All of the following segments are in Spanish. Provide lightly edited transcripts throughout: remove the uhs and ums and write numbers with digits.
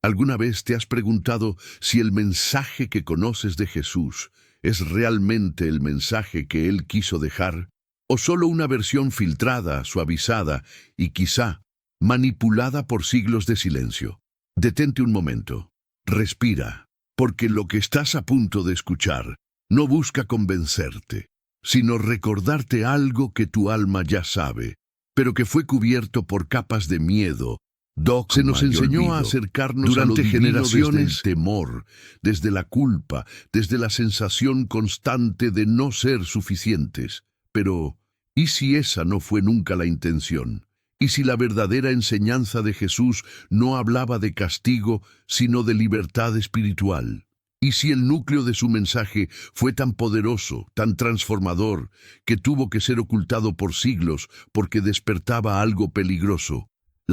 ¿Alguna vez te has preguntado si el mensaje que conoces de Jesús es realmente el mensaje que Él quiso dejar? ¿O solo una versión filtrada, suavizada y quizá manipulada por siglos de silencio? Detente un momento. Respira, porque lo que estás a punto de escuchar no busca convencerte, sino recordarte algo que tu alma ya sabe, pero que fue cubierto por capas de miedo. Se nos enseñó a acercarnos durante generaciones desde el temor, desde la culpa, desde la sensación constante de no ser suficientes. Pero, ¿y si esa no fue nunca la intención? ¿Y si la verdadera enseñanza de Jesús no hablaba de castigo, sino de libertad espiritual? ¿Y si el núcleo de su mensaje fue tan poderoso, tan transformador, que tuvo que ser ocultado por siglos porque despertaba algo peligroso?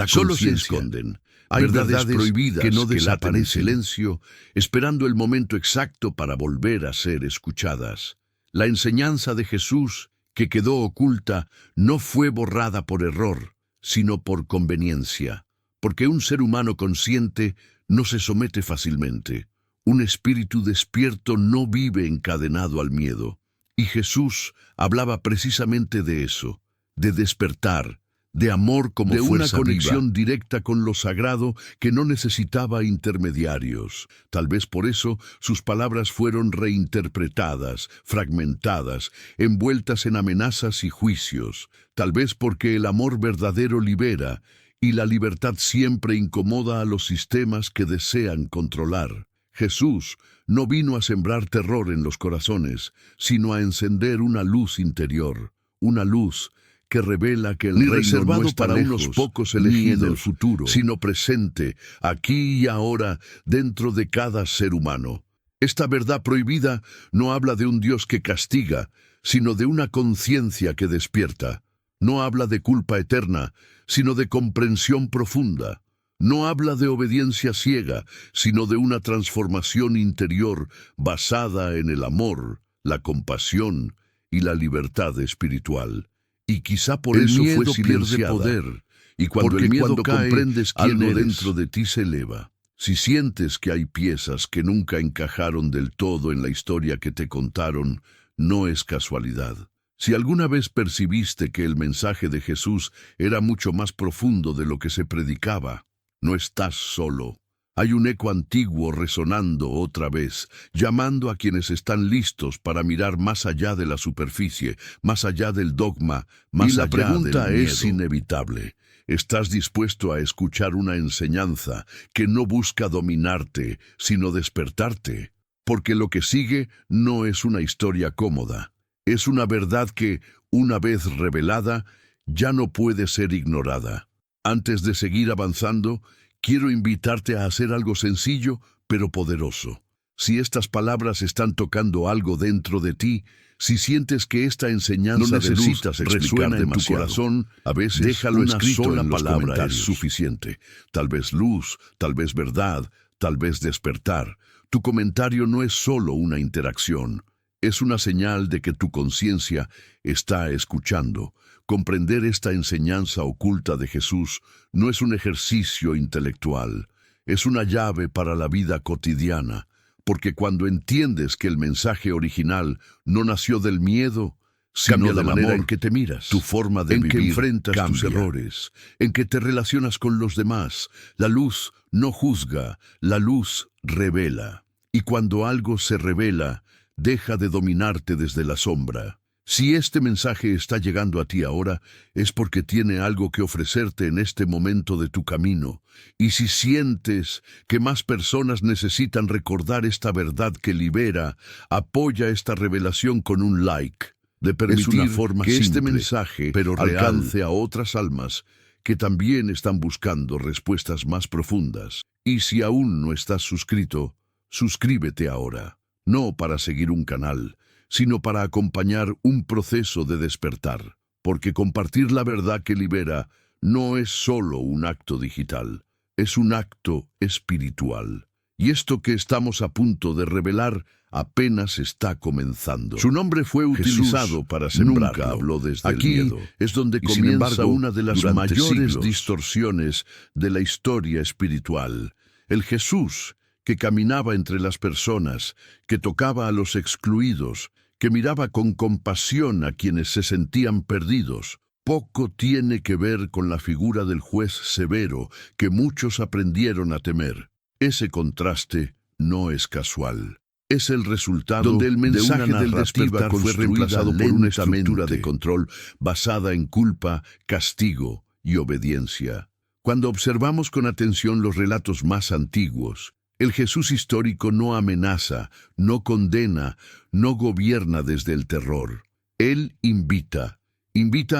Solo se esconden. Hay verdades prohibidas que no desaparecen en silencio, esperando el momento exacto para volver a ser escuchadas. La enseñanza de Jesús, que quedó oculta, no fue borrada por error, sino por conveniencia, porque un ser humano consciente no se somete fácilmente. Un espíritu despierto no vive encadenado al miedo. Y Jesús hablaba precisamente de eso, de despertar, de amor como fuerza viva, de una conexión directa con lo sagrado que no necesitaba intermediarios. Tal vez por eso sus palabras fueron reinterpretadas, fragmentadas, envueltas en amenazas y juicios. Tal vez porque el amor verdadero libera, y la libertad siempre incomoda a los sistemas que desean controlar. Jesús no vino a sembrar terror en los corazones, sino a encender una luz interior, una luz que revela que el reino no está para unos pocos elegidos en el futuro, sino presente, aquí y ahora, dentro de cada ser humano. Esta verdad prohibida no habla de un Dios que castiga, sino de una conciencia que despierta. No habla de culpa eterna, sino de comprensión profunda. No habla de obediencia ciega, sino de una transformación interior basada en el amor, la compasión y la libertad espiritual. Y quizá por eso fue silenciada. Poder, y cuando el miedo cae, comprendes quién algo dentro de ti se eleva. Si sientes que hay piezas que nunca encajaron del todo en la historia que te contaron, no es casualidad. Si alguna vez percibiste que el mensaje de Jesús era mucho más profundo de lo que se predicaba, no estás solo. Hay un eco antiguo resonando otra vez, llamando a quienes están listos para mirar más allá de la superficie, más allá del dogma, más allá del miedo. Y la pregunta es inevitable. ¿Estás dispuesto a escuchar una enseñanza que no busca dominarte, sino despertarte? Porque lo que sigue no es una historia cómoda. Es una verdad que, una vez revelada, ya no puede ser ignorada. Antes de seguir avanzando, quiero invitarte a hacer algo sencillo, pero poderoso. Si estas palabras están tocando algo dentro de ti, si sientes que esta enseñanza de luz resuena en tu corazón, a veces déjalo escrito en los comentarios. Es suficiente. Tal vez luz, tal vez verdad, tal vez despertar. Tu comentario no es solo una interacción, es una señal de que tu conciencia está escuchando. Comprender esta enseñanza oculta de Jesús no es un ejercicio intelectual, es una llave para la vida cotidiana, porque cuando entiendes que el mensaje original no nació del miedo, sino de la manera en que te miras, tu forma de vivir, en que enfrentas tus errores, en que te relacionas con los demás, la luz no juzga, la luz revela. Y cuando algo se revela, deja de dominarte desde la sombra. Si este mensaje está llegando a ti ahora, es porque tiene algo que ofrecerte en este momento de tu camino. Y si sientes que más personas necesitan recordar esta verdad que libera, apoya esta revelación con un like. De permitir una forma que este mensaje pero alcance a otras almas que también están buscando respuestas más profundas. Y si aún no estás suscrito, suscríbete ahora. No para seguir un canal, sino para acompañar un proceso de despertar, porque compartir la verdad que libera no es solo un acto digital, es un acto espiritual. Y esto que estamos a punto de revelar apenas está comenzando. Su nombre fue utilizado para sembrarlo. Nunca habló desde el miedo. Aquí es donde comienza una de las mayores distorsiones de la historia espiritual. El Jesús que caminaba entre las personas, que tocaba a los excluidos, que miraba con compasión a quienes se sentían perdidos, poco tiene que ver con la figura del juez severo que muchos aprendieron a temer. Ese contraste no es casual. Es el resultado donde el mensaje de una del narrativa despertar fue reemplazado por una estructura de lentamente. control basada en culpa, castigo y obediencia. Cuando observamos con atención los relatos más antiguos, el Jesús histórico no amenaza, no condena, no gobierna desde el terror. Él invita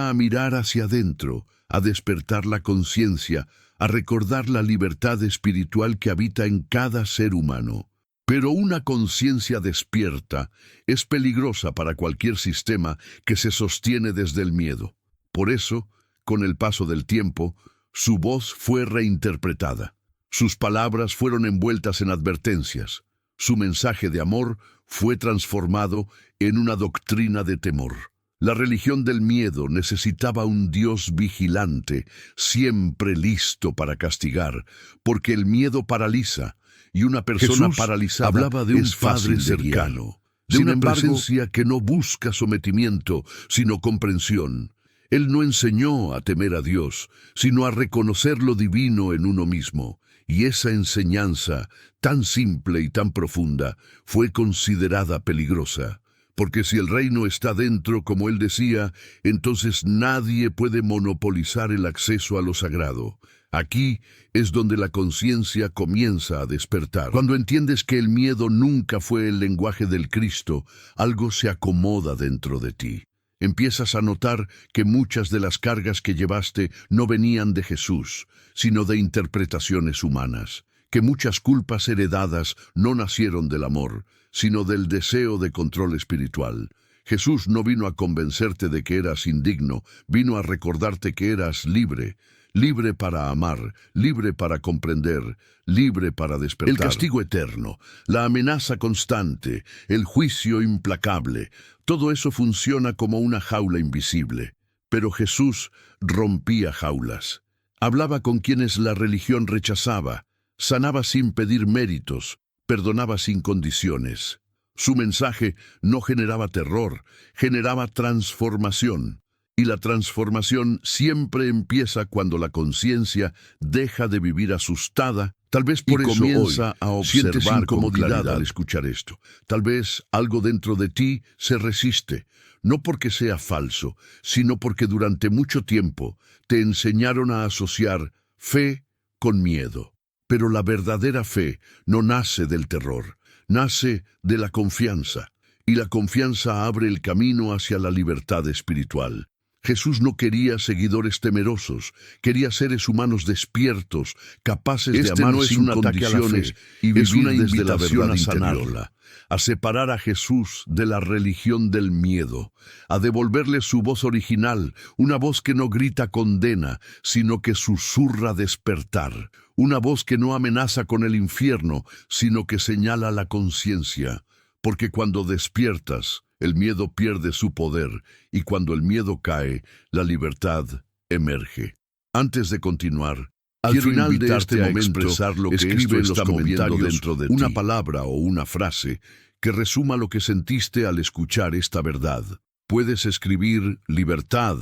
a mirar hacia adentro, a despertar la conciencia, a recordar la libertad espiritual que habita en cada ser humano. Pero una conciencia despierta es peligrosa para cualquier sistema que se sostiene desde el miedo. Por eso, con el paso del tiempo, su voz fue reinterpretada. Sus palabras fueron envueltas en advertencias. Su mensaje de amor fue transformado en una doctrina de temor. La religión del miedo necesitaba un Dios vigilante, siempre listo para castigar, porque el miedo paraliza, y una persona Jesús paralizada hablaba de un es Padre fácil de guiar. cercano, De sin una embargo, presencia que no busca sometimiento, sino comprensión. Él no enseñó a temer a Dios, sino a reconocer lo divino en uno mismo. Y esa enseñanza, tan simple y tan profunda, fue considerada peligrosa. Porque si el reino está dentro, como él decía, entonces nadie puede monopolizar el acceso a lo sagrado. Aquí es donde la conciencia comienza a despertar. Cuando entiendes que el miedo nunca fue el lenguaje del Cristo, algo se acomoda dentro de ti. Empiezas a notar que muchas de las cargas que llevaste no venían de Jesús, sino de interpretaciones humanas, que muchas culpas heredadas no nacieron del amor, sino del deseo de control espiritual. Jesús no vino a convencerte de que eras indigno, vino a recordarte que eras libre, libre para amar, libre para comprender, libre para despertar. El castigo eterno, la amenaza constante, el juicio implacable, todo eso funciona como una jaula invisible. Pero Jesús rompía jaulas. Hablaba con quienes la religión rechazaba, sanaba sin pedir méritos, perdonaba sin condiciones. Su mensaje no generaba terror, generaba transformación. Y la transformación siempre empieza cuando la conciencia deja de vivir asustada. Tal vez por eso comienza a sientes observar con incomodidad claridad al escuchar esto. Tal vez algo dentro de ti se resiste, no porque sea falso, sino porque durante mucho tiempo te enseñaron a asociar fe con miedo. Pero la verdadera fe no nace del terror, nace de la confianza, y la confianza abre el camino hacia la libertad espiritual. Jesús no quería seguidores temerosos, quería seres humanos despiertos, capaces de amar no es sin un ataque a la condiciones fe, y es vivir una desde la invitación verdad a sanarla, interior, a separar a Jesús de la religión del miedo, a devolverle su voz original, una voz que no grita condena, sino que susurra despertar, una voz que no amenaza con el infierno, sino que señala la conciencia, porque cuando despiertas, el miedo pierde su poder, y cuando el miedo cae, la libertad emerge. Antes de continuar, al quiero final de invitarte este a momento, expresar lo que escribe esto en los está comentarios moviendo dentro de una ti. palabra o una frase que resuma lo que sentiste al escuchar esta verdad. Puedes escribir libertad,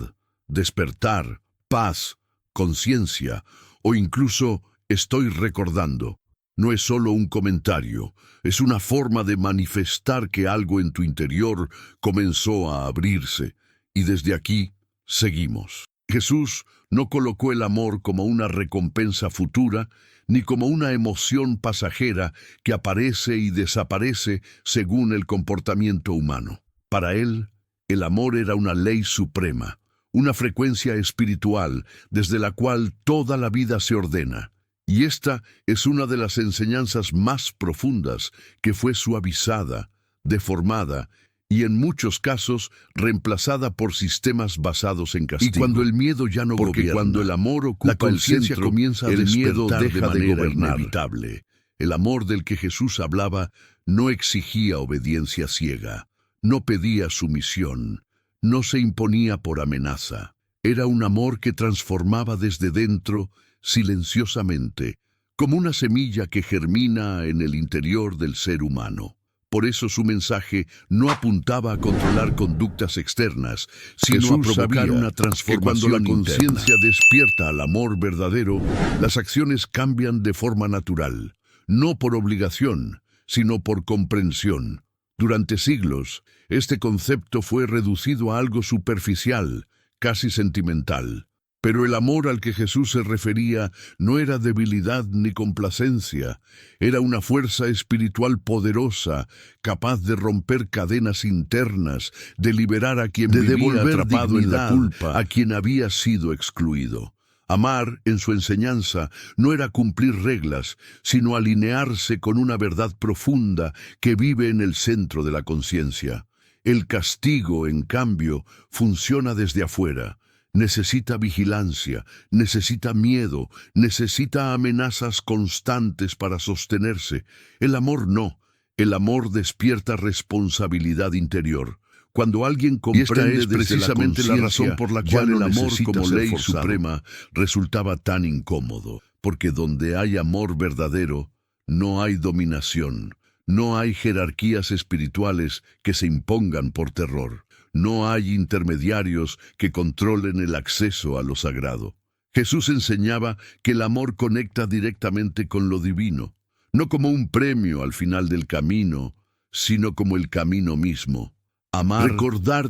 despertar, paz, conciencia, o incluso estoy recordando. No es solo un comentario, es una forma de manifestar que algo en tu interior comenzó a abrirse, y desde aquí seguimos. Jesús no colocó el amor como una recompensa futura, ni como una emoción pasajera que aparece y desaparece según el comportamiento humano. Para él, el amor era una ley suprema, una frecuencia espiritual desde la cual toda la vida se ordena. Y esta es una de las enseñanzas más profundas que fue suavizada, deformada y en muchos casos reemplazada por sistemas basados en castigo. Y cuando el miedo ya no gobierna, cuando el amor ocupa la conciencia el centro, comienza a el miedo despertar deja de de gobernar. inevitable. El amor del que Jesús hablaba no exigía obediencia ciega, no pedía sumisión, no se imponía por amenaza. Era un amor que transformaba desde dentro, silenciosamente, como una semilla que germina en el interior del ser humano. Por eso su mensaje no apuntaba a controlar conductas externas, sino a provocar una transformación que cuando la conciencia despierta al amor verdadero, las acciones cambian de forma natural, no por obligación, sino por comprensión. Durante siglos, este concepto fue reducido a algo superficial, casi sentimental. Pero el amor al que Jesús se refería no era debilidad ni complacencia, era una fuerza espiritual poderosa, capaz de romper cadenas internas, de liberar a quien vivía atrapado en la culpa, a quien había sido excluido. Amar, en su enseñanza, no era cumplir reglas, sino alinearse con una verdad profunda que vive en el centro de la conciencia. El castigo, en cambio, funciona desde afuera. Necesita vigilancia, necesita miedo, necesita amenazas constantes para sostenerse. El amor no. El amor despierta responsabilidad interior. Cuando alguien comprende es precisamente la razón por la cual el amor como ley suprema resultaba tan incómodo, porque donde hay amor verdadero, no hay dominación, no hay jerarquías espirituales que se impongan por terror. No hay intermediarios que controlen el acceso a lo sagrado. Jesús enseñaba que el amor conecta directamente con lo divino, no como un premio al final del camino, sino como el camino mismo. Amar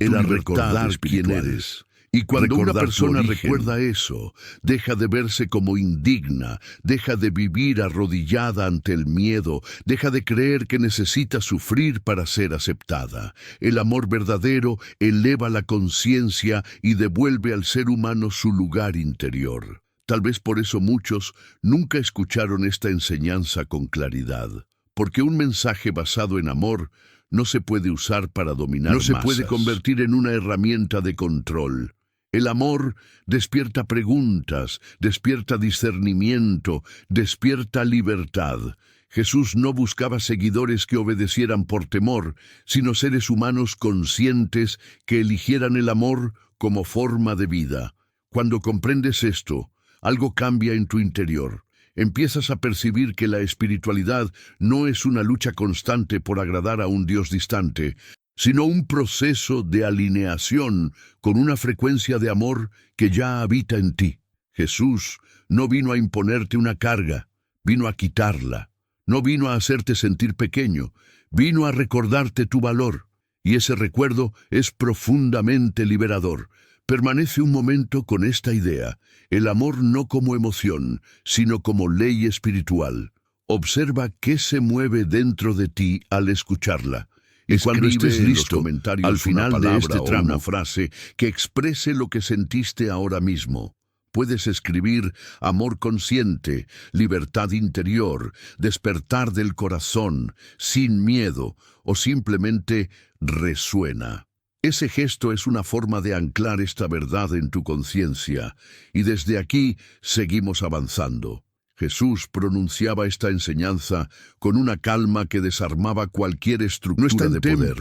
era recordar quién eres. Y cuando una persona recuerda eso, deja de verse como indigna, deja de vivir arrodillada ante el miedo, deja de creer que necesita sufrir para ser aceptada. El amor verdadero eleva la conciencia y devuelve al ser humano su lugar interior. Tal vez por eso muchos nunca escucharon esta enseñanza con claridad, porque un mensaje basado en amor no se puede usar para dominar masas. No se puede convertir en una herramienta de control. El amor despierta preguntas, despierta discernimiento, despierta libertad. Jesús no buscaba seguidores que obedecieran por temor, sino seres humanos conscientes que eligieran el amor como forma de vida. Cuando comprendes esto, algo cambia en tu interior. Empiezas a percibir que la espiritualidad no es una lucha constante por agradar a un Dios distante, sino un proceso de alineación con una frecuencia de amor que ya habita en ti. Jesús no vino a imponerte una carga, vino a quitarla. No vino a hacerte sentir pequeño, vino a recordarte tu valor. Y ese recuerdo es profundamente liberador. Permanece un momento con esta idea, el amor no como emoción, sino como ley espiritual. Observa qué se mueve dentro de ti al escucharla. Y cuando estés listo, al final de este tramo, una frase que exprese lo que sentiste ahora mismo. Puedes escribir amor consciente, libertad interior, despertar del corazón, sin miedo, o simplemente resuena. Ese gesto es una forma de anclar esta verdad en tu conciencia, y desde aquí seguimos avanzando. Jesús pronunciaba esta enseñanza con una calma que desarmaba cualquier estructura de poder.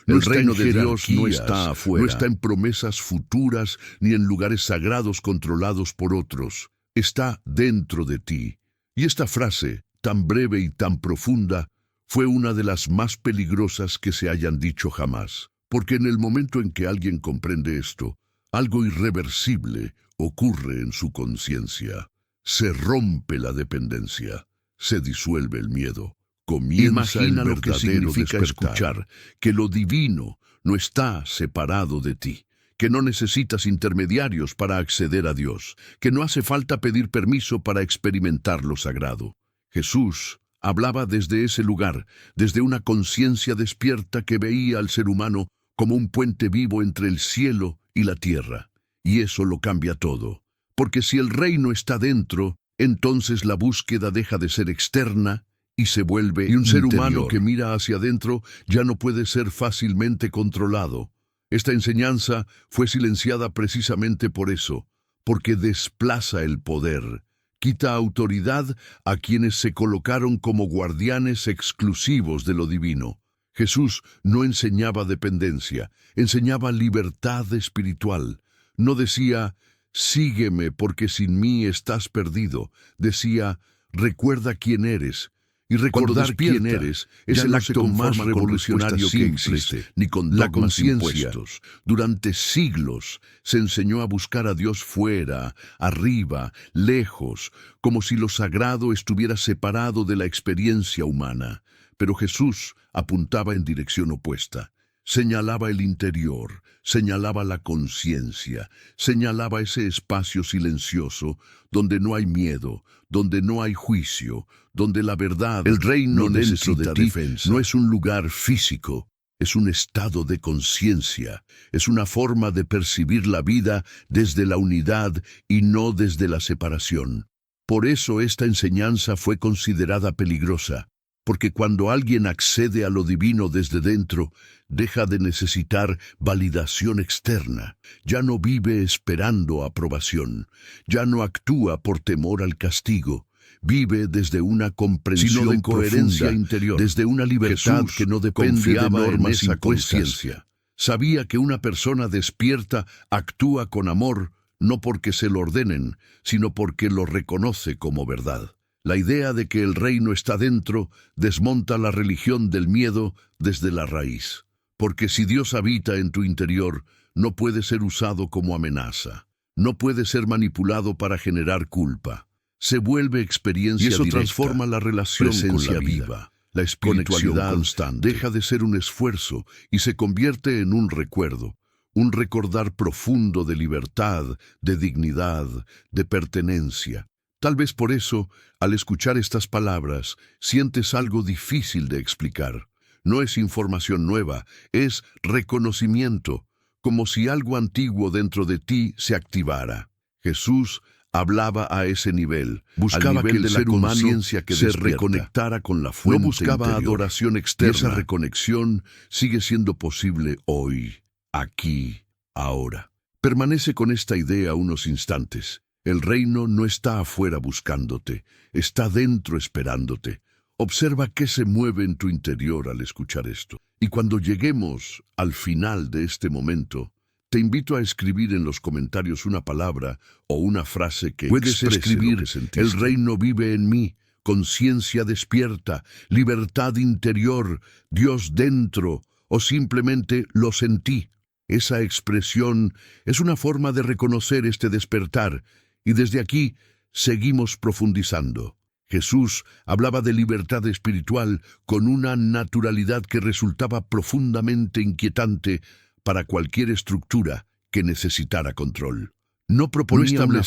El reino de Dios no está afuera, no está en promesas futuras ni en lugares sagrados controlados por otros. Está dentro de ti. Y esta frase, tan breve y tan profunda, fue una de las más peligrosas que se hayan dicho jamás. Porque en el momento en que alguien comprende esto, algo irreversible ocurre en su conciencia. Se rompe la dependencia, se disuelve el miedo. Comienza el verdadero lo que significa escuchar que lo divino no está separado de ti, que no necesitas intermediarios para acceder a Dios, que no hace falta pedir permiso para experimentar lo sagrado. Jesús hablaba desde ese lugar, desde una conciencia despierta que veía al ser humano como un puente vivo entre el cielo y la tierra. Y eso lo cambia todo. Porque si el reino está dentro, entonces la búsqueda deja de ser externa y se vuelve interior. Y un ser humano que mira hacia adentro ya no puede ser fácilmente controlado. Esta enseñanza fue silenciada precisamente por eso, porque desplaza el poder, quita autoridad a quienes se colocaron como guardianes exclusivos de lo divino. Jesús no enseñaba dependencia, enseñaba libertad espiritual. No decía, sígueme porque sin mí estás perdido. Decía, Recuerda quién eres. Y recordar quién eres es el acto más revolucionario que existe, ni con la conciencia. Durante siglos se enseñó a buscar a Dios fuera, arriba, lejos, como si lo sagrado estuviera separado de la experiencia humana. Pero Jesús apuntaba en dirección opuesta. Señalaba el interior, señalaba la conciencia, señalaba ese espacio silencioso donde no hay miedo, donde no hay juicio, donde la verdad, el reino dentro de ti, no es un lugar físico, es un estado de conciencia, es una forma de percibir la vida desde la unidad y no desde la separación. Por eso esta enseñanza fue considerada peligrosa, porque cuando alguien accede a lo divino desde dentro, deja de necesitar validación externa, ya no vive esperando aprobación, ya no actúa por temor al castigo, vive desde una comprensión de coherencia interior, desde una libertad que no depende de normas impuestas. Sabía que una persona despierta actúa con amor, no porque se lo ordenen, sino porque lo reconoce como verdad. La idea de que el reino está dentro desmonta la religión del miedo desde la raíz. Porque si Dios habita en tu interior, no puede ser usado como amenaza. No puede ser manipulado para generar culpa. Se vuelve experiencia directa. Y eso transforma la relación con la vida. La espiritualidad constante deja de ser un esfuerzo y se convierte en un recuerdo. Un recordar profundo de libertad, de dignidad, de pertenencia. Tal vez por eso, al escuchar estas palabras, sientes algo difícil de explicar. No es información nueva, es reconocimiento, como si algo antiguo dentro de ti se activara. Jesús hablaba a ese nivel, buscaba que el ser humano se reconectara con la fuente. No buscaba adoración externa. Y esa reconexión sigue siendo posible hoy, aquí, ahora. Permanece con esta idea unos instantes. El reino no está afuera buscándote, está dentro esperándote. Observa qué se mueve en tu interior al escuchar esto. Y cuando lleguemos al final de este momento, te invito a escribir en los comentarios una palabra o una frase que puedes escribir. El reino vive en mí, conciencia despierta, libertad interior, Dios dentro, o simplemente lo sentí. Esa expresión es una forma de reconocer este despertar. Y desde aquí seguimos profundizando. Jesús hablaba de libertad espiritual con una naturalidad que resultaba profundamente inquietante para cualquier estructura que necesitara control. No proponía una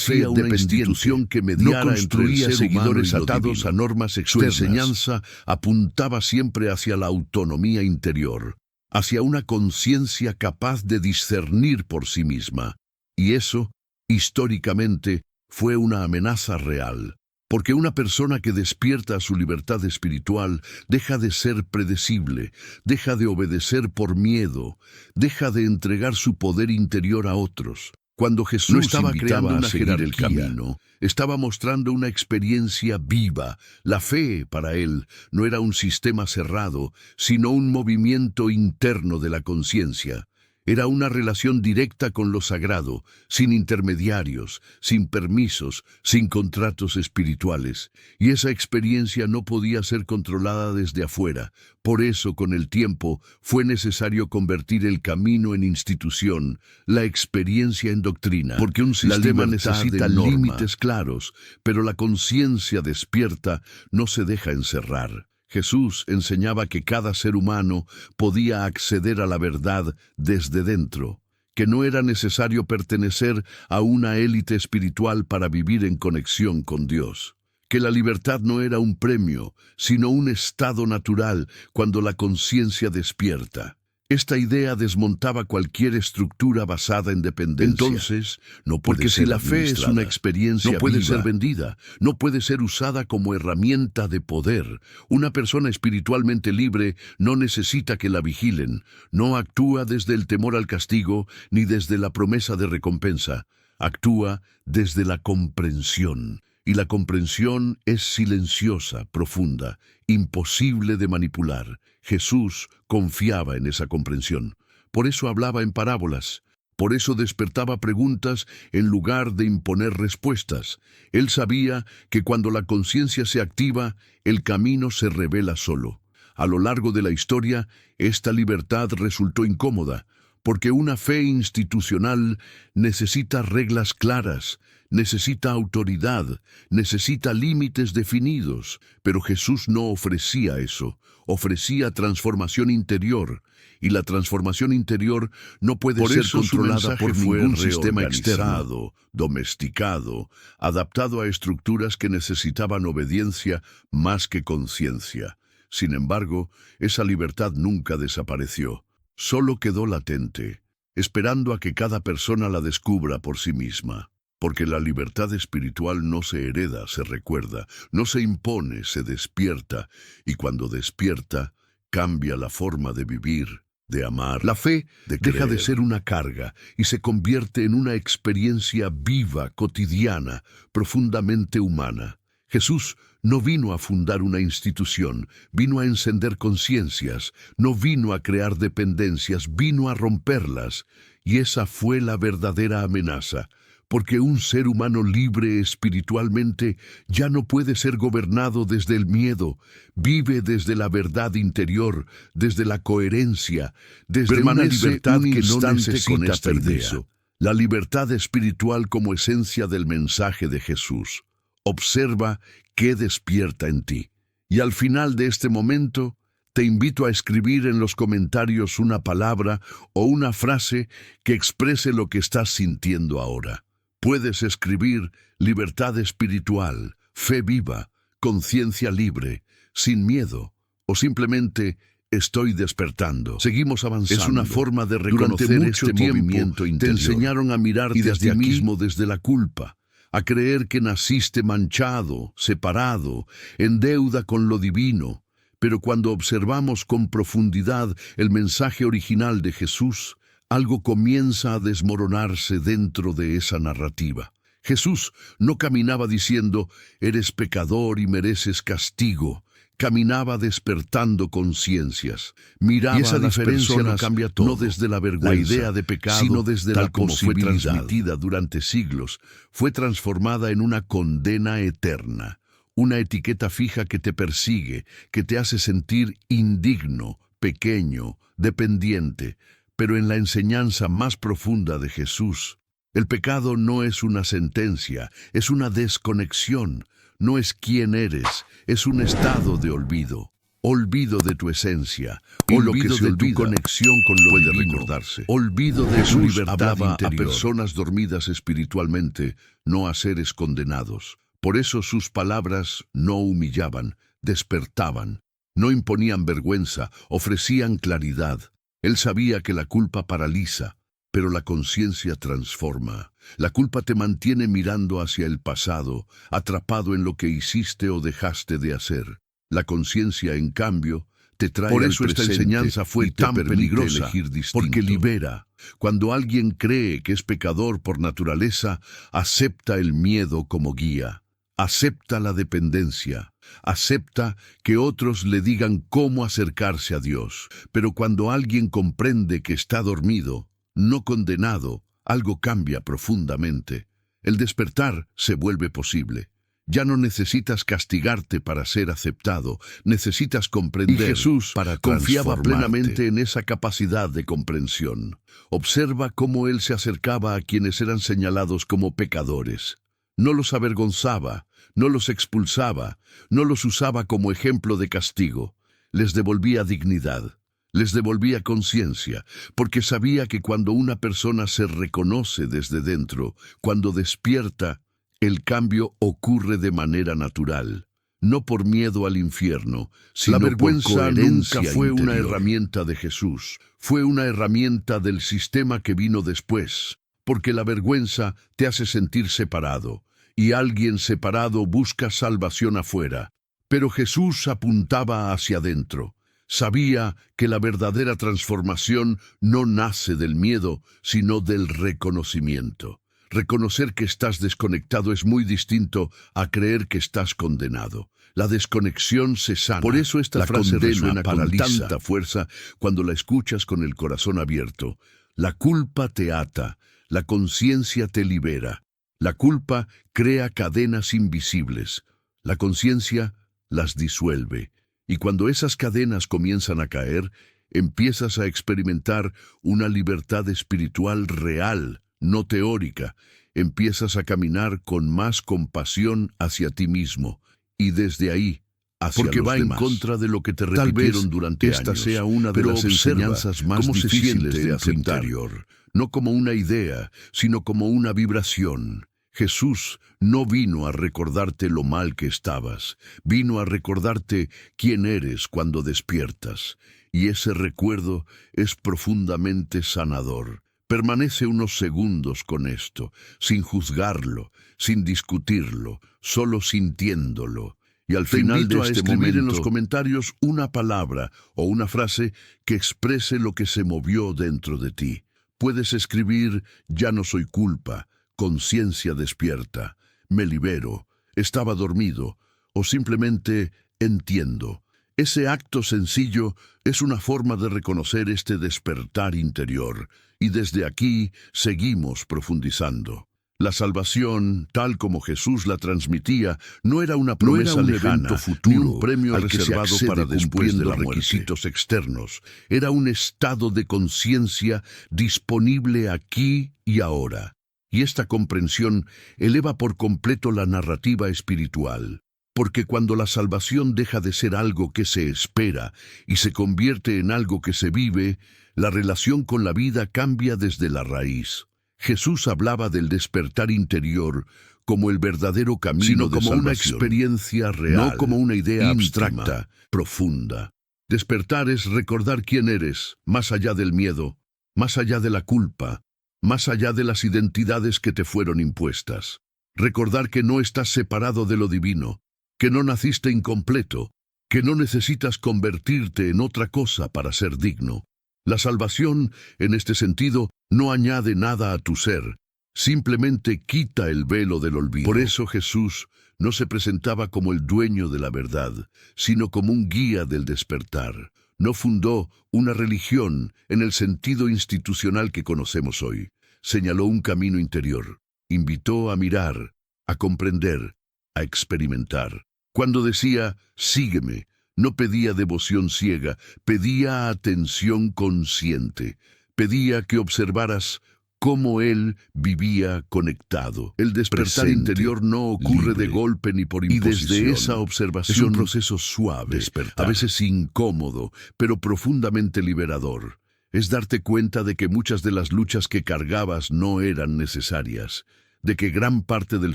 institución que mediara entre el ser seguidores atados a normas externas. Su enseñanza apuntaba siempre hacia la autonomía interior, hacia una conciencia capaz de discernir por sí misma. Y eso, históricamente, fue una amenaza real, porque una persona que despierta a su libertad espiritual deja de ser predecible, deja de obedecer por miedo, deja de entregar su poder interior a otros. Cuando Jesús no estaba creando una jerarquía, el camino, estaba mostrando una experiencia viva. La fe, para él, no era un sistema cerrado, sino un movimiento interno de la conciencia. Era una relación directa con lo sagrado, sin intermediarios, sin permisos, sin contratos espirituales. Y esa experiencia no podía ser controlada desde afuera. Por eso, con el tiempo, fue necesario convertir el camino en institución, la experiencia en doctrina. Porque un sistema necesita límites claros, pero la conciencia despierta no se deja encerrar. Jesús enseñaba que cada ser humano podía acceder a la verdad desde dentro, que no era necesario pertenecer a una élite espiritual para vivir en conexión con Dios, que la libertad no era un premio, sino un estado natural cuando la conciencia despierta. Esta idea desmontaba cualquier estructura basada en dependencia. Entonces, no puede ser si la fe es una experiencia no puede viva, ser vendida, no puede ser usada como herramienta de poder. Una persona espiritualmente libre no necesita que la vigilen, no actúa desde el temor al castigo ni desde la promesa de recompensa. Actúa desde la comprensión. Y la comprensión es silenciosa, profunda, imposible de manipular. Jesús confiaba en esa comprensión. Por eso hablaba en parábolas, Por eso despertaba preguntas en lugar de imponer respuestas. Él sabía que cuando la conciencia se activa, el camino se revela solo. A lo largo de la historia, esta libertad resultó incómoda, porque una fe institucional necesita reglas claras, necesita autoridad, necesita límites definidos. Pero Jesús no ofrecía eso, ofrecía transformación interior, y la transformación interior no puede ser controlada por ningún sistema externo, domesticado, adaptado a estructuras que necesitaban obediencia más que conciencia. Sin embargo, esa libertad nunca desapareció. Solo quedó latente, esperando a que cada persona la descubra por sí misma. Porque la libertad espiritual no se hereda, se recuerda, no se impone, se despierta, y cuando despierta, cambia la forma de vivir, de amar. La fe deja de ser una carga y se convierte en una experiencia viva, cotidiana, profundamente humana. Jesús no vino a fundar una institución, vino a encender conciencias, no vino a crear dependencias, vino a romperlas. Y esa fue la verdadera amenaza, porque un ser humano libre espiritualmente ya no puede ser gobernado desde el miedo, vive desde la verdad interior, desde la coherencia, desde una libertad que no necesita permiso. La libertad espiritual como esencia del mensaje de Jesús. Observa qué despierta en ti. Y al final de este momento, te invito a escribir en los comentarios una palabra o una frase que exprese lo que estás sintiendo ahora. Puedes escribir libertad espiritual, fe viva, conciencia libre, sin miedo, o simplemente estoy despertando. Seguimos avanzando. Es una forma de reconocer este movimiento interior. Te enseñaron a mirarte desde ti mismo, desde la culpa, a creer que naciste manchado, separado, en deuda con lo divino. Pero cuando observamos con profundidad el mensaje original de Jesús, algo comienza a desmoronarse dentro de esa narrativa. Jesús no caminaba diciendo, eres pecador y mereces castigo. Caminaba despertando conciencias. Miraba y esa a las personas, cambia todo, no desde la vergüenza, la idea de pecado, sino desde la como fue transmitida durante siglos, fue transformada en una condena eterna, una etiqueta fija que te persigue, que te hace sentir indigno, pequeño, dependiente. Pero en la enseñanza más profunda de Jesús, el pecado no es una sentencia, es una desconexión. No es quién eres, es un estado de olvido. Olvido de tu esencia, olvido de tu conexión con lo divino, recordarse. Olvido de su libertad interior. A personas dormidas espiritualmente, no a seres condenados. Por eso sus palabras no humillaban, despertaban, no imponían vergüenza, ofrecían claridad. Él sabía que la culpa paraliza, pero la conciencia transforma. La culpa te mantiene mirando hacia el pasado, atrapado en lo que hiciste o dejaste de hacer. La conciencia, en cambio, te trae al presente. Por eso esta enseñanza fue tan peligrosa, porque libera. Cuando alguien cree que es pecador por naturaleza, acepta el miedo como guía. Acepta la dependencia. Acepta que otros le digan cómo acercarse a Dios. Pero cuando alguien comprende que está dormido, no condenado, algo cambia profundamente. El despertar se vuelve posible. Ya no necesitas castigarte para ser aceptado, necesitas comprender. Y Jesús confiaba plenamente en esa capacidad de comprensión. Observa cómo Él se acercaba a quienes eran señalados como pecadores. No los avergonzaba, no los expulsaba, no los usaba como ejemplo de castigo. Les devolvía dignidad. Les devolvía conciencia, porque sabía que cuando una persona se reconoce desde dentro, cuando despierta, el cambio ocurre de manera natural, no por miedo al infierno, sino por coherencia. La vergüenza nunca fue una herramienta de Jesús, fue una herramienta del sistema que vino después, porque la vergüenza te hace sentir separado, y alguien separado busca salvación afuera. Pero Jesús apuntaba hacia adentro. Sabía que la verdadera transformación no nace del miedo, sino del reconocimiento. Reconocer que estás desconectado es muy distinto a creer que estás condenado. La desconexión se sana. Por eso esta frase resuena con tanta fuerza cuando la escuchas con el corazón abierto. La culpa te ata, la conciencia te libera. La culpa crea cadenas invisibles. La conciencia las disuelve. Y cuando esas cadenas comienzan a caer, empiezas a experimentar una libertad espiritual real, no teórica. Empiezas a caminar con más compasión hacia ti mismo. Y desde ahí, hacia porque los va en demás. contra de lo que te Tal vez repitieron durante esta años. sea una de Pero las observa enseñanzas más cómo se difíciles siente de en tu aceptar. interior. No como una idea, sino como una vibración. Jesús no vino a recordarte lo mal que estabas, vino a recordarte quién eres cuando despiertas. Y ese recuerdo es profundamente sanador. Permanece unos segundos con esto, sin juzgarlo, sin discutirlo, solo sintiéndolo. Y al Te final invito de a este escribir momento, en los comentarios una palabra o una frase que exprese lo que se movió dentro de ti. Puedes escribir: ya no soy culpa, conciencia despierta, me libero, estaba dormido, o simplemente entiendo. Ese acto sencillo es una forma de reconocer este despertar interior, y desde aquí seguimos profundizando. La salvación, tal como Jesús la transmitía, no era una promesa un lejana, evento ni futuro un premio al que se reservado accede para después de cumpliendo los muerte. requisitos externos. Era un estado de conciencia disponible aquí y ahora. Y esta comprensión eleva por completo la narrativa espiritual. Porque cuando la salvación deja de ser algo que se espera y se convierte en algo que se vive, la relación con la vida cambia desde la raíz. Jesús hablaba del despertar interior como el verdadero camino Sino de como una salvación, experiencia real, no como una idea íntima. abstracta, profunda. Despertar es recordar quién eres, más allá del miedo, más allá de la culpa, más allá de las identidades que te fueron impuestas. Recordar que no estás separado de lo divino, que no naciste incompleto, que no necesitas convertirte en otra cosa para ser digno. La salvación, en este sentido, no añade nada a tu ser, simplemente quita el velo del olvido. Por eso Jesús no se presentaba como el dueño de la verdad, sino como un guía del despertar. No fundó una religión en el sentido institucional que conocemos hoy. Señaló un camino interior, invitó a mirar, a comprender, a experimentar. Cuando decía, sígueme, no pedía devoción ciega, pedía atención consciente, pedía que observaras cómo él vivía conectado. El despertar Presente, interior no ocurre libre, de golpe ni por y imposición. desde esa observación es un proceso suave, despertar. a veces incómodo, pero profundamente liberador. Es darte cuenta de que muchas de las luchas que cargabas no eran necesarias, de que gran parte del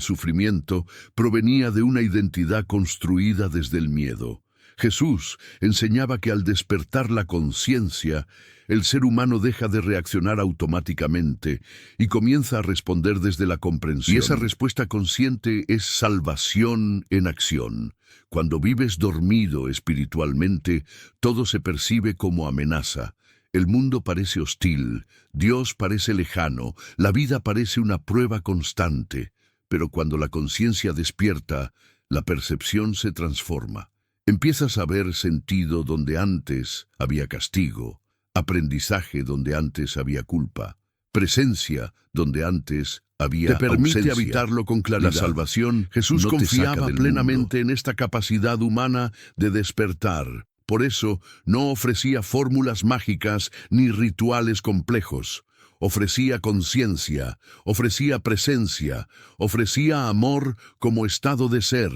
sufrimiento provenía de una identidad construida desde el miedo. Jesús enseñaba que al despertar la conciencia, el ser humano deja de reaccionar automáticamente y comienza a responder desde la comprensión. Y esa respuesta consciente es salvación en acción. Cuando vives dormido espiritualmente, todo se percibe como amenaza. El mundo parece hostil, Dios parece lejano, la vida parece una prueba constante. Pero cuando la conciencia despierta, la percepción se transforma. Empiezas a ver sentido donde antes había castigo, aprendizaje donde antes había culpa, presencia donde antes había Te permite ausencia. habitarlo con claridad. La salvación, Jesús No te confiaba saca del plenamente en esta capacidad humana de despertar. Por eso no ofrecía fórmulas mágicas ni rituales complejos. Ofrecía conciencia, ofrecía presencia, ofrecía amor como estado de ser,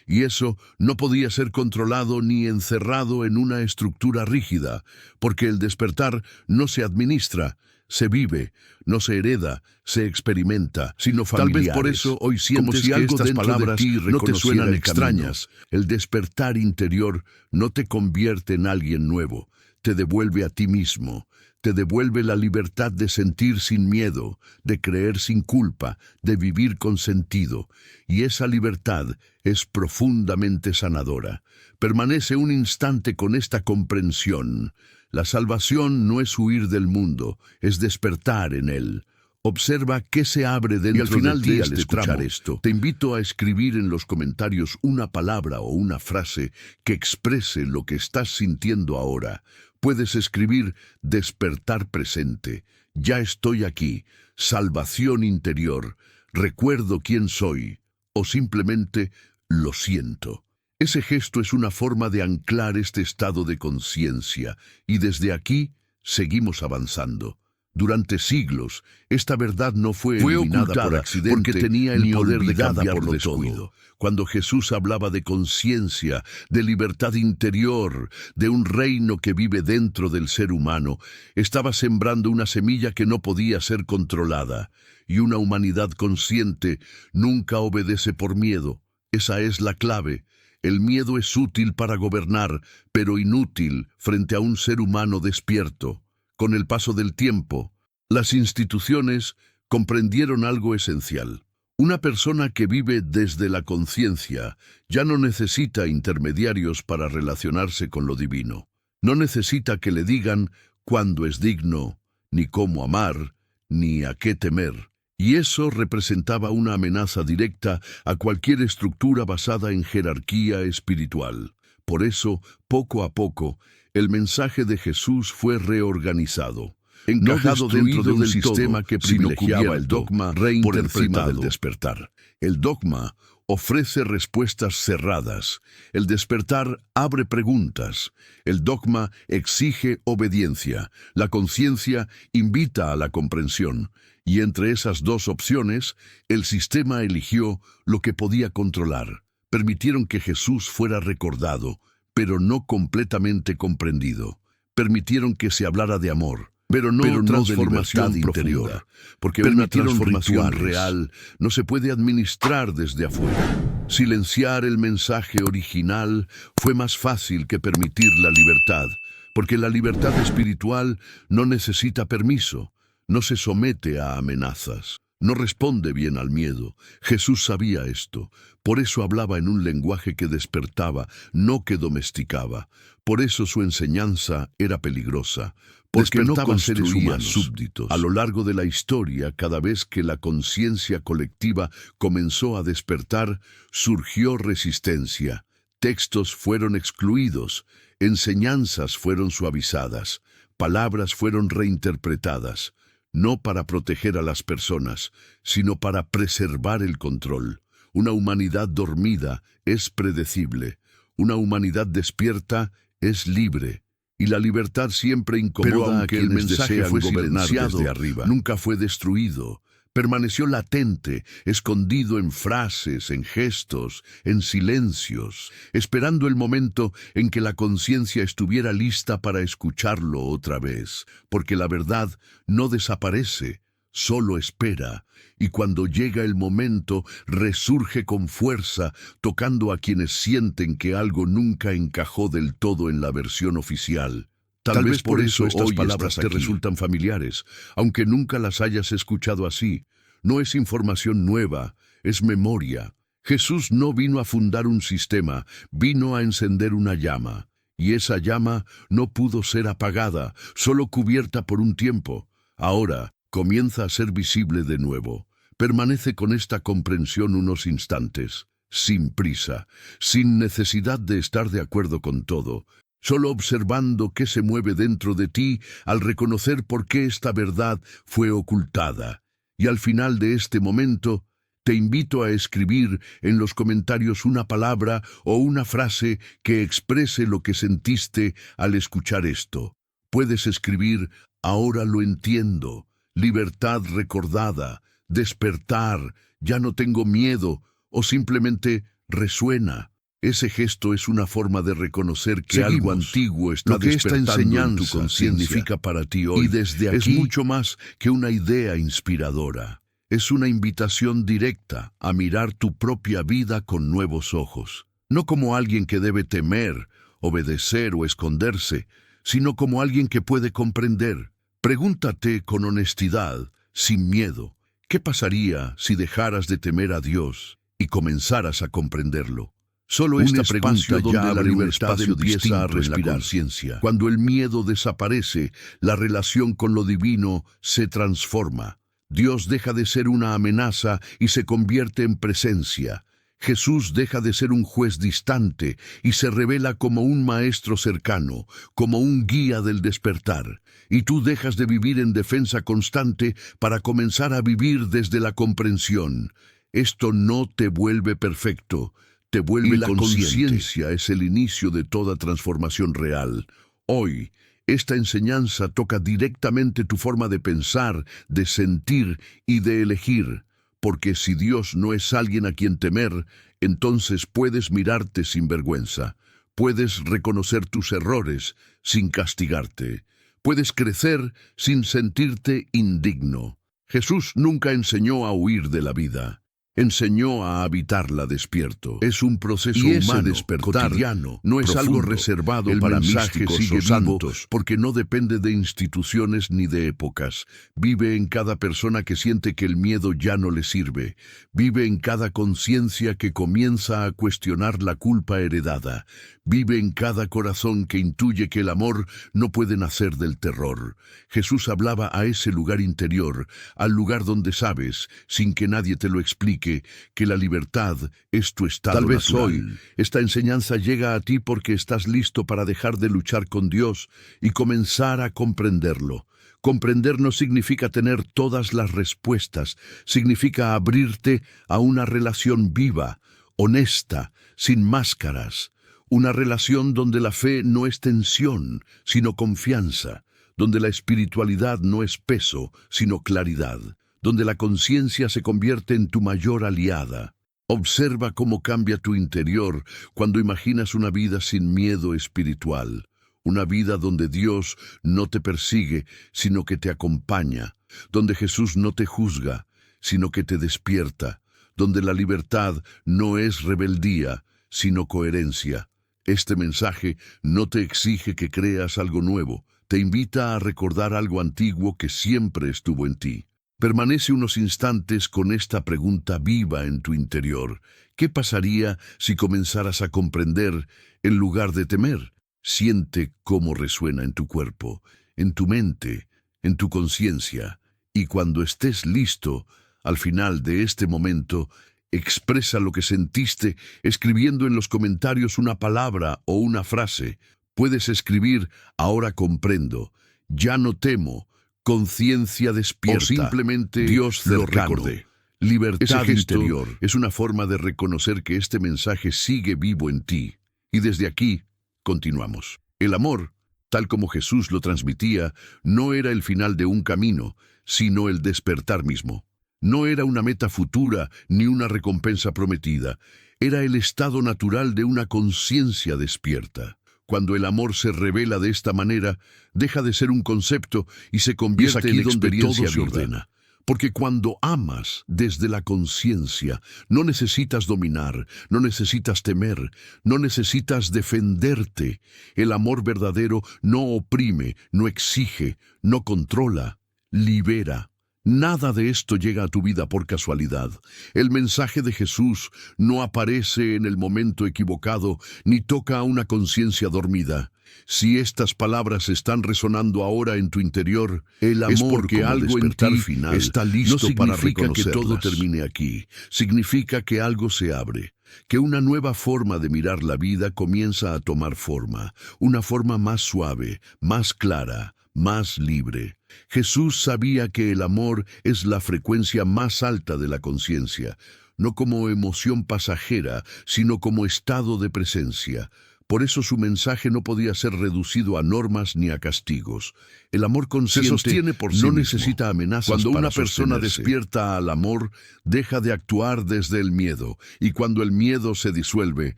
y eso no podía ser controlado ni encerrado en una estructura rígida, porque el despertar no se administra, se vive, no se hereda, se experimenta, sino familiares. Tal vez por eso hoy sientes Como si que algo estas dentro de palabras ti no te reconociera suenan el extrañas. El despertar interior no te convierte en alguien nuevo, te devuelve a ti mismo. Te devuelve la libertad de sentir sin miedo, de creer sin culpa, de vivir con sentido. Y esa libertad es profundamente sanadora. Permanece un instante con esta comprensión. La salvación no es huir del mundo, es despertar en él. Observa qué se abre dentro Y al final de ti de al este escuchar tramo, esto. Te invito a escribir en los comentarios una palabra o una frase que exprese lo que estás sintiendo ahora. Puedes escribir despertar presente, ya estoy aquí, salvación interior, recuerdo quién soy, o simplemente lo siento. Ese gesto es una forma de anclar este estado de conciencia, y desde aquí seguimos avanzando. Durante siglos, esta verdad no fue eliminada ocultada por accidente, porque tenía el ni poder de olvidada por cambiarlo descuido. todo. Cuando Jesús hablaba de conciencia, de libertad interior, de un reino que vive dentro del ser humano, estaba sembrando una semilla que no podía ser controlada. Y una humanidad consciente nunca obedece por miedo. Esa es la clave. El miedo es útil para gobernar, pero inútil frente a un ser humano despierto. Con el paso del tiempo, las instituciones comprendieron algo esencial. Una persona que vive desde la conciencia ya no necesita intermediarios para relacionarse con lo divino. No necesita que le digan cuándo es digno, ni cómo amar, ni a qué temer. Y eso representaba una amenaza directa a cualquier estructura basada en jerarquía espiritual. Por eso, poco a poco, el mensaje de Jesús fue reorganizado, encajado dentro de un sistema que privilegiaba el dogma por encima del despertar. El dogma ofrece respuestas cerradas. El despertar abre preguntas. El dogma exige obediencia. La conciencia invita a la comprensión. Y entre esas dos opciones, el sistema eligió lo que podía controlar. Permitieron que Jesús fuera recordado, pero no completamente comprendido. Permitieron que se hablara de amor, pero no de transformación interior, porque una transformación real no se puede administrar desde afuera. Silenciar el mensaje original fue más fácil que permitir la libertad, porque la libertad espiritual no necesita permiso, no se somete a amenazas, no responde bien al miedo. Jesús sabía esto, por eso hablaba en un lenguaje que despertaba, no que domesticaba. Por eso su enseñanza era peligrosa, porque no construía súbditos. A lo largo de la historia, cada vez que la conciencia colectiva comenzó a despertar, surgió resistencia. Textos fueron excluidos, enseñanzas fueron suavizadas, palabras fueron reinterpretadas, no para proteger a las personas, sino para preservar el control. Una humanidad dormida es predecible, una humanidad despierta es libre. Y la libertad siempre incomoda a quienes el mensaje fue silenciado desde arriba. Nunca fue destruido. Permaneció latente, escondido en frases, en gestos, en silencios, esperando el momento en que la conciencia estuviera lista para escucharlo otra vez, porque la verdad no desaparece, solo espera, y cuando llega el momento, resurge con fuerza, tocando a quienes sienten que algo nunca encajó del todo en la versión oficial. Tal vez por eso estas palabras te resultan familiares, aunque nunca las hayas escuchado así. No es información nueva, es memoria. Jesús no vino a fundar un sistema, vino a encender una llama. Y esa llama no pudo ser apagada, solo cubierta por un tiempo. Ahora comienza a ser visible de nuevo. Permanece con esta comprensión unos instantes, sin prisa, sin necesidad de estar de acuerdo con todo, solo observando qué se mueve dentro de ti al reconocer por qué esta verdad fue ocultada. Y al final de este momento, te invito a escribir en los comentarios una palabra o una frase que exprese lo que sentiste al escuchar esto. Puedes escribir, ahora lo entiendo, libertad recordada, despertar, ya no tengo miedo, o simplemente resuena. Ese gesto es una forma de reconocer que algo antiguo está despertando en tu conciencia. Significa para ti hoy, y desde aquí es mucho más que una idea inspiradora. Es una invitación directa a mirar tu propia vida con nuevos ojos. No como alguien que debe temer, obedecer o esconderse, sino como alguien que puede comprender. Pregúntate con honestidad, sin miedo, ¿qué pasaría si dejaras de temer a Dios y comenzaras a comprenderlo? Solo esta pregunta ya abre un espacio empieza a respirar. Conciencia. Cuando el miedo desaparece, la relación con lo divino se transforma. Dios deja de ser una amenaza y se convierte en presencia. Jesús deja de ser un juez distante y se revela como un maestro cercano, como un guía del despertar. Y tú dejas de vivir en defensa constante para comenzar a vivir desde la comprensión. Esto no te vuelve perfecto, te vuelve consciente. La conciencia es el inicio de toda transformación real. Hoy, esta enseñanza toca directamente tu forma de pensar, de sentir y de elegir. Porque si Dios no es alguien a quien temer, entonces puedes mirarte sin vergüenza. Puedes reconocer tus errores sin castigarte. Puedes crecer sin sentirte indigno. Jesús nunca enseñó a huir de la vida. Enseñó a habitarla despierto. Es un proceso humano, despertar, cotidiano, no es algo reservado para místicos o santos, porque no depende de instituciones ni de épocas. Vive en cada persona que siente que el miedo ya no le sirve. Vive en cada conciencia que comienza a cuestionar la culpa heredada. Vive en cada corazón que intuye que el amor no puede nacer del terror. Jesús hablaba a ese lugar interior, al lugar donde sabes, sin que nadie te lo explique, que la libertad es tu estado natural. Tal vez hoy esta enseñanza llega a ti porque estás listo para dejar de luchar con Dios y comenzar a comprenderlo. Comprender no significa tener todas las respuestas, significa abrirte a una relación viva, honesta, sin máscaras. Una relación donde la fe no es tensión, sino confianza, donde la espiritualidad no es peso, sino claridad, donde la conciencia se convierte en tu mayor aliada. Observa cómo cambia tu interior cuando imaginas una vida sin miedo espiritual, una vida donde Dios no te persigue, sino que te acompaña, donde Jesús no te juzga, sino que te despierta, donde la libertad no es rebeldía, sino coherencia. Este mensaje no te exige que creas algo nuevo, te invita a recordar algo antiguo que siempre estuvo en ti. Permanece unos instantes con esta pregunta viva en tu interior. ¿Qué pasaría si comenzaras a comprender en lugar de temer? Siente cómo resuena en tu cuerpo, en tu mente, en tu conciencia. Y cuando estés listo, al final de este momento, expresa lo que sentiste escribiendo en los comentarios una palabra o una frase. Puedes escribir: ahora comprendo, ya no temo, conciencia despierta, o simplemente Dios cercano. Lo recordé. Libertad interior es una forma de reconocer que este mensaje sigue vivo en ti. Y desde aquí, continuamos. El amor, tal como Jesús lo transmitía, no era el final de un camino, sino el despertar mismo. No era una meta futura ni una recompensa prometida. Era el estado natural de una conciencia despierta. Cuando el amor se revela de esta manera, deja de ser un concepto y se convierte en experiencia donde todo se ordena. Porque cuando amas desde la conciencia, no necesitas dominar, no necesitas temer, no necesitas defenderte. El amor verdadero no oprime, no exige, no controla, libera. Nada de esto llega a tu vida por casualidad. El mensaje de Jesús no aparece en el momento equivocado ni toca a una conciencia dormida. Si estas palabras están resonando ahora en tu interior, el amor, es porque algo en ti final está listo para reconocerlas. No significa que todo termine aquí. Significa que algo se abre, que una nueva forma de mirar la vida comienza a tomar forma, una forma más suave, más clara, más libre. Jesús sabía que el amor es la frecuencia más alta de la conciencia, no como emoción pasajera, sino como estado de presencia. Por eso su mensaje no podía ser reducido a normas ni a castigos. El amor consciente se sostiene por sí mismo. No necesita amenazas. Cuando una persona despierta al amor, deja de actuar desde el miedo, y cuando el miedo se disuelve,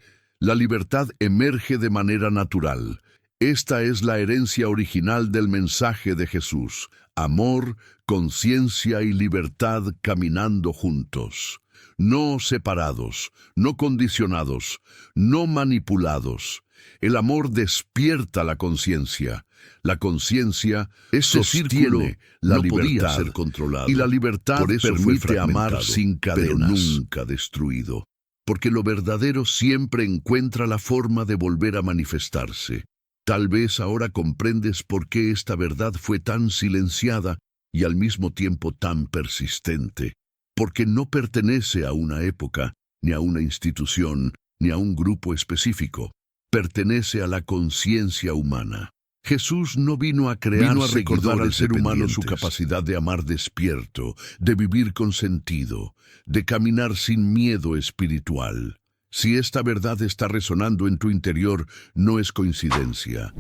la libertad emerge de manera natural. Esta es la herencia original del mensaje de Jesús: amor, conciencia y libertad caminando juntos. No separados, no condicionados, no manipulados. El amor despierta la conciencia. La conciencia sostiene la libertad, ser controlado, y la libertad por eso permite amar sin cadenas, pero nunca destruido. Porque lo verdadero siempre encuentra la forma de volver a manifestarse. Tal vez ahora comprendes por qué esta verdad fue tan silenciada y al mismo tiempo tan persistente. Porque no pertenece a una época, ni a una institución, ni a un grupo específico. Pertenece a la conciencia humana. Jesús no vino a crear, Vino a recordar al ser humano su dependientes. capacidad De amar despierto, de vivir con sentido, de caminar sin miedo espiritual. Si esta verdad está resonando en tu interior, no es coincidencia.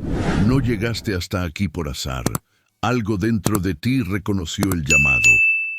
No llegaste hasta aquí por azar. Algo dentro de ti reconoció el llamado,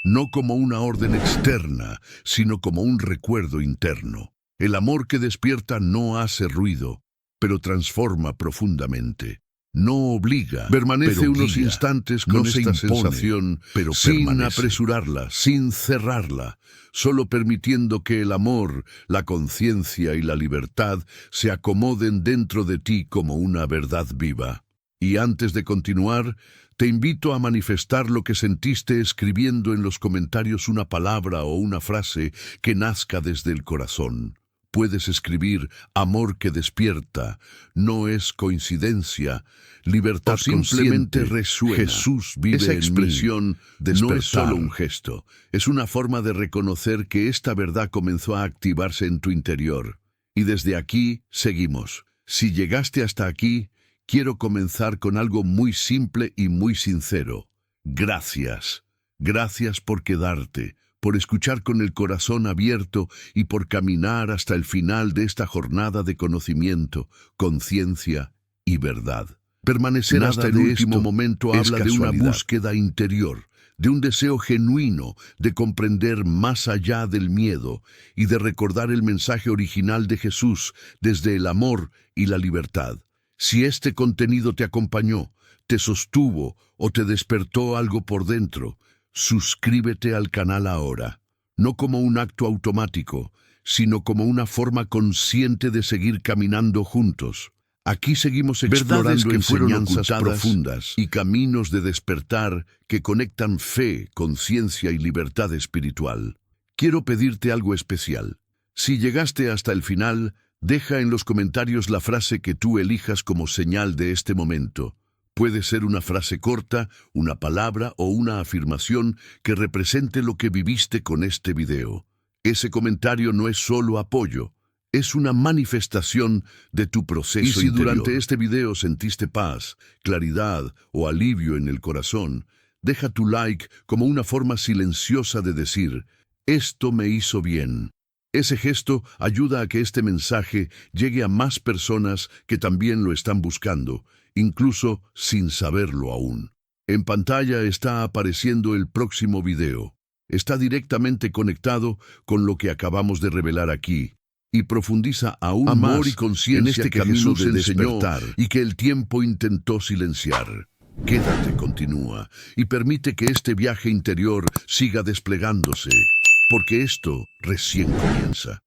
no como una orden externa, sino como un recuerdo interno. El amor que despierta no hace ruido, pero transforma profundamente. No obliga, permanece pero unos guía. instantes con No se esta impone, sensación, pero sin permanece. apresurarla, sin cerrarla, solo permitiendo que el amor, la conciencia y la libertad se acomoden dentro de ti como una verdad viva. Y antes de continuar, te invito a manifestar lo que sentiste escribiendo en los comentarios una palabra o una frase que nazca desde el corazón. Puedes escribir amor que despierta, no es coincidencia, libertad O simplemente consciente, resuena. Jesús vive Esa en mí. expresión, No es despertar. solo un gesto, es una forma de reconocer que esta verdad comenzó a activarse en tu interior. Y desde aquí seguimos. Si llegaste hasta aquí, quiero comenzar con algo muy simple y muy sincero. Gracias. Gracias por quedarte, por escuchar con el corazón abierto y por caminar hasta el final de esta jornada de conocimiento, conciencia y verdad. Permanecer Nada hasta el de último esto momento es habla de una casualidad. búsqueda interior, de un deseo genuino de comprender más allá del miedo y de recordar el mensaje original de Jesús desde el amor y la libertad. Si este contenido te acompañó, te sostuvo o te despertó algo por dentro, suscríbete al canal ahora, no como un acto automático, sino como una forma consciente de seguir caminando juntos. Aquí seguimos explorando Verdades que fueron enseñanzas ocultadas profundas y caminos de despertar que conectan fe, conciencia y libertad espiritual. Quiero pedirte algo especial. Si llegaste hasta el final, deja en los comentarios la frase que tú elijas como señal de este momento. Puede ser una frase corta, una palabra o una afirmación que represente lo que viviste con este video. Ese comentario no es solo apoyo, es una manifestación de tu proceso Y si interior. durante este video sentiste paz, claridad o alivio en el corazón, deja tu like como una forma silenciosa de decir, esto me hizo bien. Ese gesto ayuda a que este mensaje llegue a más personas que también lo están buscando, incluso sin saberlo aún. En pantalla está apareciendo el próximo video. Está directamente conectado con lo que acabamos de revelar aquí y profundiza aún Amor más y conciencia en este que camino Jesús de enseñó despertar y que el tiempo intentó silenciar. Quédate, continúa y permite que este viaje interior siga desplegándose, porque esto recién comienza.